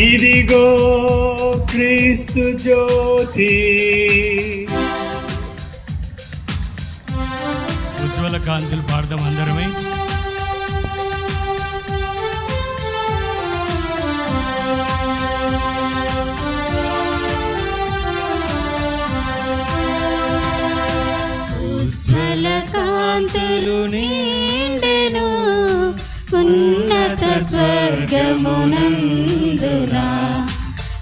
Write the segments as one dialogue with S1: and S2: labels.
S1: ఇదిగో క్రీస్తు జ్యోతి.
S2: ఉజ్వల కాంతులు పాడదాం అందరమే.
S3: ఉజ్వల కాంతులు నిండెను ఉన్నత స్వర్గమునందున,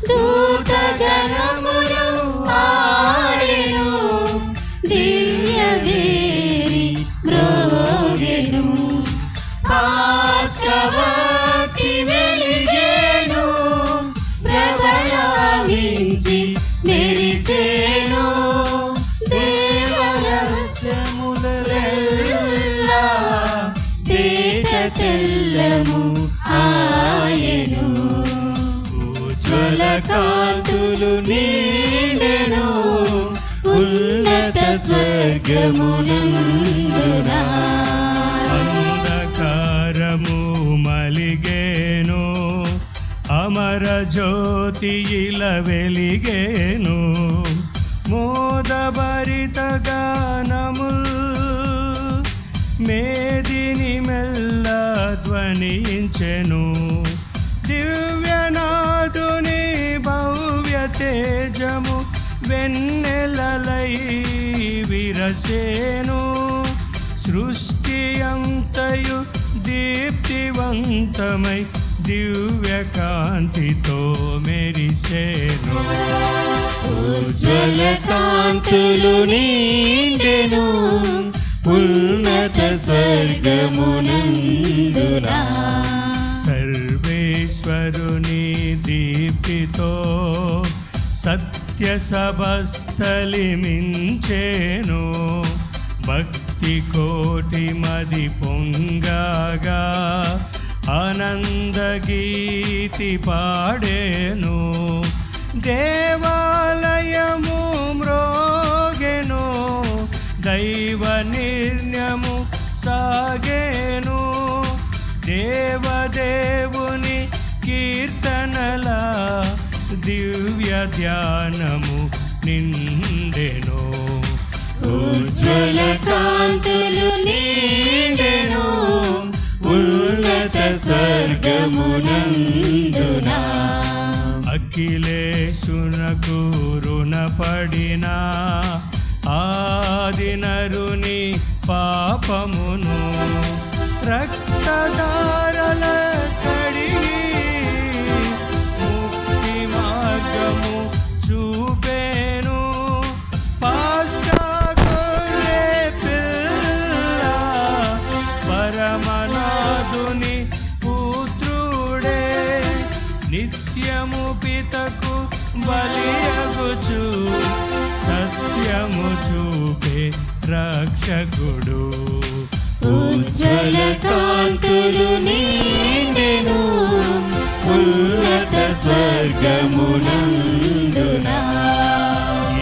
S3: దూతగణములు పాడెను, దివ్య వేరి మ్రోగెను, పాస్కవతి వెలిగెను, ప్రబలావించి మెరిసెను, దేవరహస్యములెల్లా తేట తెల్లము ఆయను. ఉజ్వల కాంతులు నిండెను ఉన్నత స్వర్గమునందున,
S2: అంధకారము మలిగేను, అమర జ్యోతి ఇలా వెలిగేను, మోదభరిత గానముల్ మేదిని మెల్ల ధ్వనించెను, దివ్యనాథుని భవ్య తేజము వెన్నెలలై విరసేను, సృష్టి అంతయు దీప్తివంతమై దివ్య కాంతితో మెరిసేను.
S3: ఉజ్వల కాంతులు నిండెను ఉన్నత స్వర్గమునందున,
S2: సర్వేశ్వరుని దీప్తితో సత్య సభస్థలిమించేను, భక్తి కోటి మది పొంగగా ఆనంద గీతి పాడేను, దేవాలయము మ్రోగెను, దైవ నిర్ణయము సాగేను, దేవదేవుని కీర్తనల దివ్య ధ్యానము నిండెను.
S3: ఉజ్వల కాంతులు నిండెను ఉన్నత స్వర్గమునందున,
S2: అఖిలేశునకు రుణపడిన ఆదినరుని పాపమును రక్తధారల కడిగి ముక్తి మార్గము చూపేను, పాస్కా గొర్రె పిల్ల పరమనాథుని పుత్రుడే, నిత్యము పితకు బలియగుచు సత్యము చూపే రక్షకుడు.
S3: ఉజ్వల కాంతులు నిండెను ఉన్నత స్వర్గమునందున,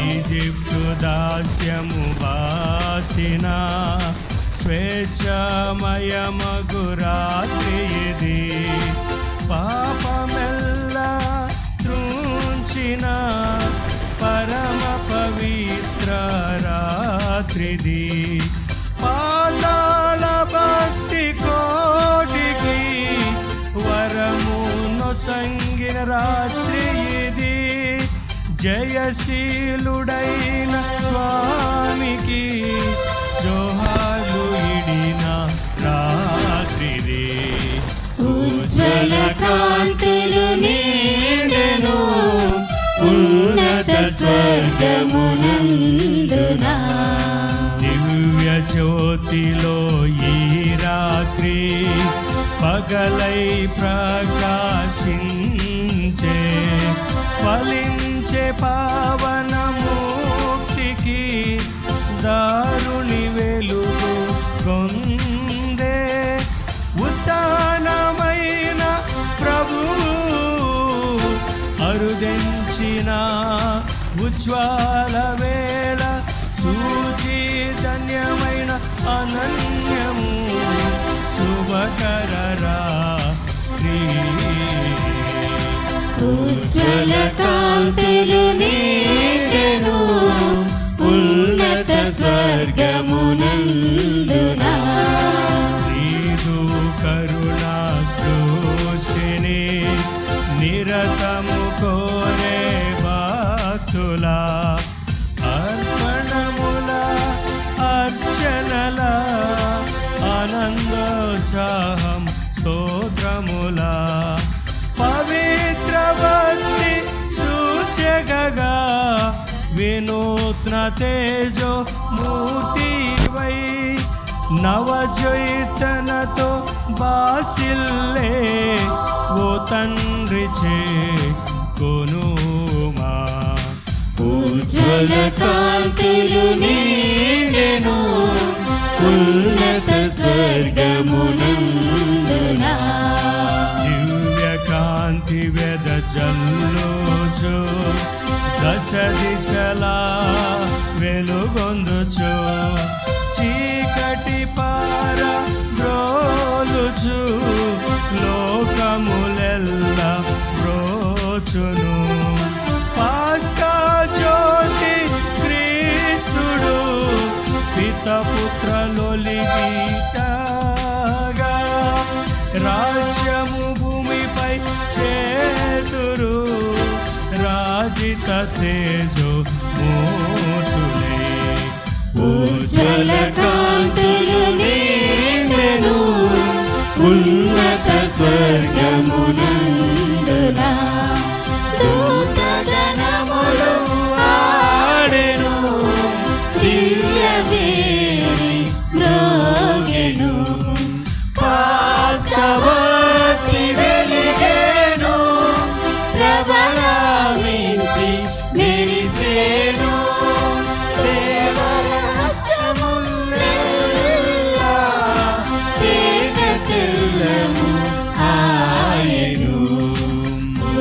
S2: ఈజిప్టు దాస్యము బాసిన స్వేచ్ఛామయమగు రాత్రి ఇది, పాపమెల్ల త్రుంచిన పరమ పవిత్ర రాత్రిది, పాతాళ భక్తి కోటికి వరము నొసంగిన రాత్రి ఇది, జయశీలుడైన స్వామికి జోహార్లు ఇడిన రాత్రిది.
S3: ఉజ్వల కాంతులు నిండెను ఉన్నత స్వర్గమునందున,
S2: దివ్య జ్యోతిలో ఈ రాత్రి పగలై ప్రకాశించే, ఫలించే పావన ముక్తికి దారుని వెలుగు కొందే, ఉత్థానమైన ప్రభువు అరుదెంచిన ఉజ్వల వేళ, సూచి ధన్యమైన అనన్యము శుభకర రాత్రి.
S3: ఉజ్వల కాంతులు నిండెను ఉన్నత స్వర్గమునందునా.
S2: నీదు కరుణా సృష్టిని నిరతము కోరే భక్తుల అర్పణముల అర్చనల ఆనందోత్సాహం స్తోత్రముల పవిత్ర భక్తి సూచకగా వినూత్న తేజో మూర్తివై నవజైతనతో బాసిల్లే ఓ తండ్రి చే కొనుమా.
S3: ఉజ్వల కాంతులు నిండెను ఉన్నత స్వర్గమునందునా.
S2: దివ్య కాంతి వెదజల్లుచు దశ దిశలా వెలుగొందుచు చీకటి పార బ్రోలుచు లోకములెల్ల బ్రోచును. పాస్కా జ్యోతి క్రీస్తుడు పితపుత్రలొలిగిటగా రాజ్యము భూమిపై చేతురు రాజిత తేజో మూర్తులే.
S3: ఉజ్వల కాంతులు నిండెను ఉన్నత స్వర్గమునందునా. దూతగణములు ఆడెను దివ్య వేణి మ్రోగెను. పాస్కవతి వెలిగెను ప్రబలమించి మెరిసెను. దేవరహస్యములెల్లా తేటతెల్లము ఆయెను.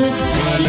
S3: ఉజ్వల